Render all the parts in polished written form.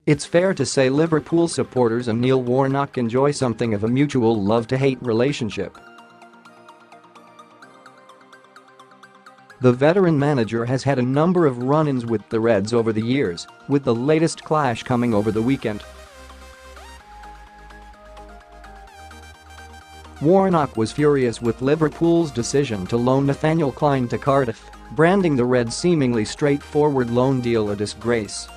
It's fair to say Liverpool supporters and Neil Warnock enjoy something of a mutual love-to-hate relationship. The veteran manager has had a number of run-ins with the Reds over the years, with the latest clash coming over the weekend. Warnock was furious with Liverpool's decision to loan Nathaniel Clyne to Cardiff, branding the Reds' seemingly straightforward loan deal a disgrace.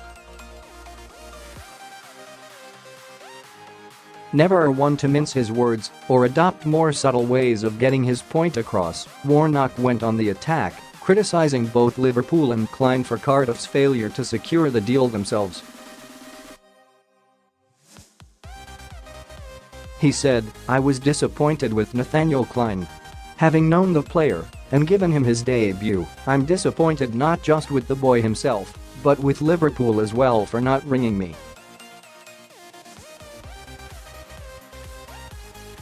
Never one to mince his words or adopt more subtle ways of getting his point across, Warnock went on the attack, criticising both Liverpool and Clyne for Cardiff's failure to secure the deal themselves. He said, "I was disappointed with Nathaniel Clyne. Having known the player and given him his debut, I'm disappointed not just with the boy himself, but with Liverpool as well for not ringing me.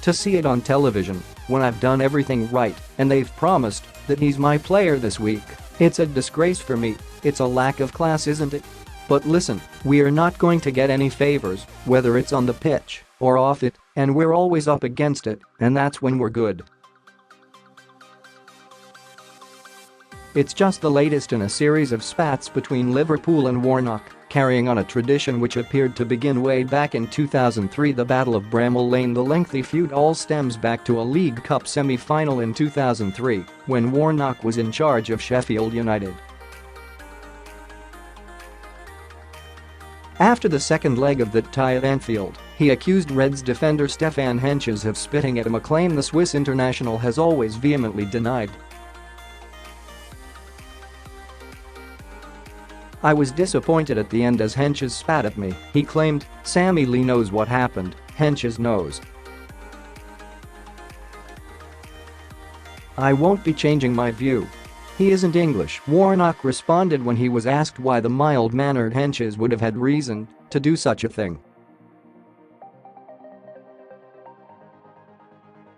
To see it on television, when I've done everything right and they've promised that he's my player this week, it's a disgrace for me. It's a lack of class, isn't it? But listen, we are not going to get any favours, whether it's on the pitch or off it, and we're always up against it, and that's when we're good. It's just the latest in a series of spats between Liverpool and Warnock, carrying on a tradition which appeared to begin way back in 2003. The Battle of Bramall Lane. The lengthy feud all stems back to a League Cup semi-final in 2003, when Warnock was in charge of Sheffield United. After the second leg of that tie at Anfield, he accused Reds defender Stephane Henchoz of spitting at him, a claim the Swiss international has always vehemently denied. "I was disappointed at the end as Henchoz spat at me," he claimed. "Sammy Lee knows what happened, Henchoz knows. I won't be changing my view. He isn't English," Warnock responded when he was asked why the mild-mannered Henchoz would have had reason to do such a thing.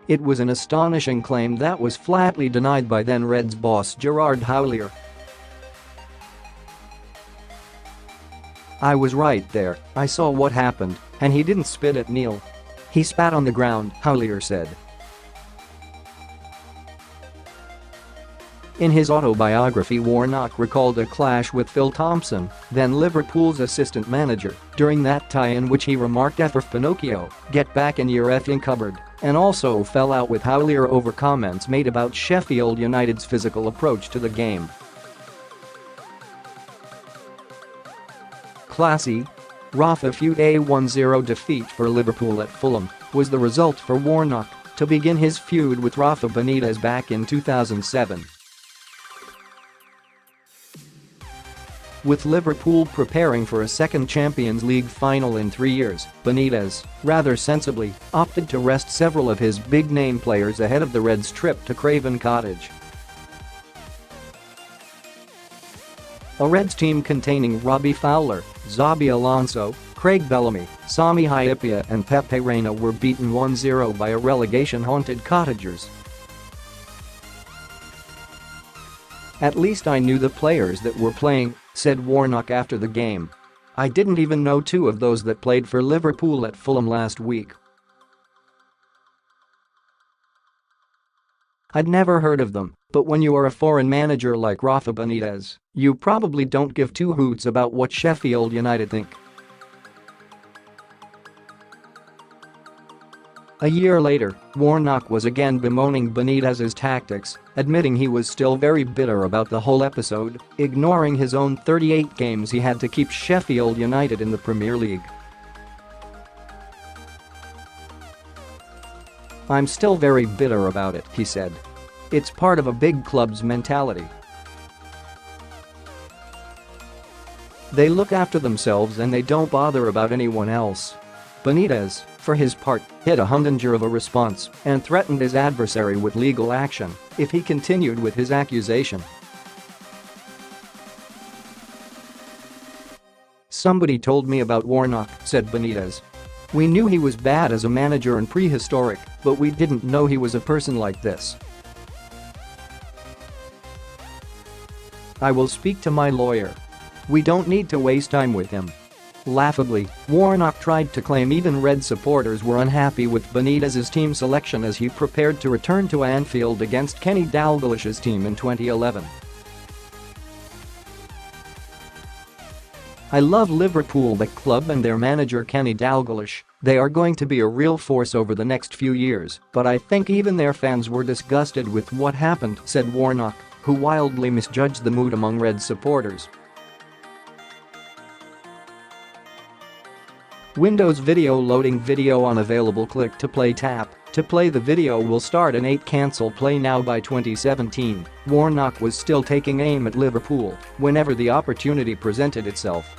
It was an astonishing claim that was flatly denied by then Reds boss Gerard Houllier. "I was right there, I saw what happened, and he didn't spit at Neil. He spat on the ground," Houllier said. In his autobiography, Warnock recalled a clash with Phil Thompson, then Liverpool's assistant manager, during that tie in which he remarked, "F Pinocchio, get back in your effing cupboard," and also fell out with Houllier over comments made about Sheffield United's physical approach to the game. Classy? Rafa feud. A 1-0 defeat for Liverpool at Fulham was the result for Warnock to begin his feud with Rafa Benitez back in 2007. With Liverpool preparing for a second Champions League final in 3 years, Benitez, rather sensibly, opted to rest several of his big-name players ahead of the Reds' trip to Craven Cottage. A Reds team containing Robbie Fowler, Xabi Alonso, Craig Bellamy, Sammy Lee and Pepe Reina were beaten 1-0 by a relegation-haunted Cottagers. "At least I knew the players that were playing," said Warnock after the game. "I didn't even know 2 of those that played for Liverpool at Fulham last week. I'd never heard of them, but when you are a foreign manager like Rafa Benitez, you probably don't give 2 hoots about what Sheffield United think." A year later, Warnock was again bemoaning Benitez's tactics, admitting he was still very bitter about the whole episode, ignoring his own 38 games he had to keep Sheffield United in the Premier League. "I'm still very bitter about it," he said. "It's part of a big club's mentality. They look after themselves and they don't bother about anyone else." Benitez, for his part, hit a humdinger of a response and threatened his adversary with legal action if he continued with his accusation. "Somebody told me about Warnock," said Benitez. "We knew he was bad as a manager and prehistoric, but we didn't know he was a person like this. I will speak to my lawyer. We don't need to waste time with him. Laughably, Warnock tried to claim even Red supporters were unhappy with Benitez's team selection as he prepared to return to Anfield against Kenny Dalglish's team in 2011. "I love Liverpool the club and their manager Kenny Dalglish. They are going to be a real force over the next few years, but I think even their fans were disgusted with what happened," said Warnock, who wildly misjudged the mood among Red supporters. Windows video loading video unavailable. Click to play. Tap to play. The video will start in 8. Cancel play now. By 2017, Warnock was still taking aim at Liverpool whenever the opportunity presented itself.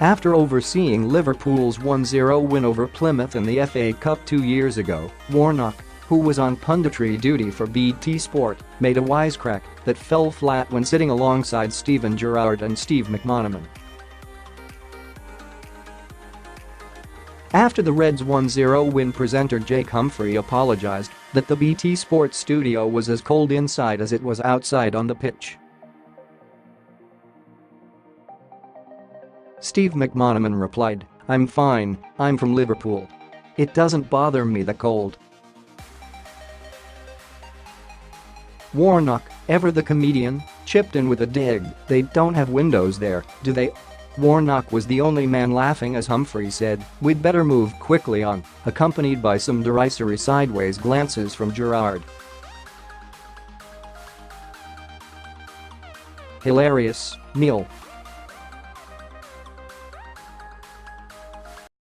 After overseeing Liverpool's 1-0 win over Plymouth in the FA Cup 2 years ago, Warnock, who was on punditry duty for BT Sport, made a wisecrack that fell flat when sitting alongside Steven Gerrard and Steve McManaman. After the Reds' 1-0 win, presenter Jake Humphrey apologized that the BT Sport studio was as cold inside as it was outside on the pitch. Steve McManaman replied, "I'm fine, I'm from Liverpool. It doesn't bother me the cold." Warnock, ever the comedian, chipped in with a dig, "They don't have windows there, do they?" Warnock was the only man laughing as Humphrey said, "We'd better move quickly on," accompanied by some derisory sideways glances from Gerrard. "Hilarious, Neil."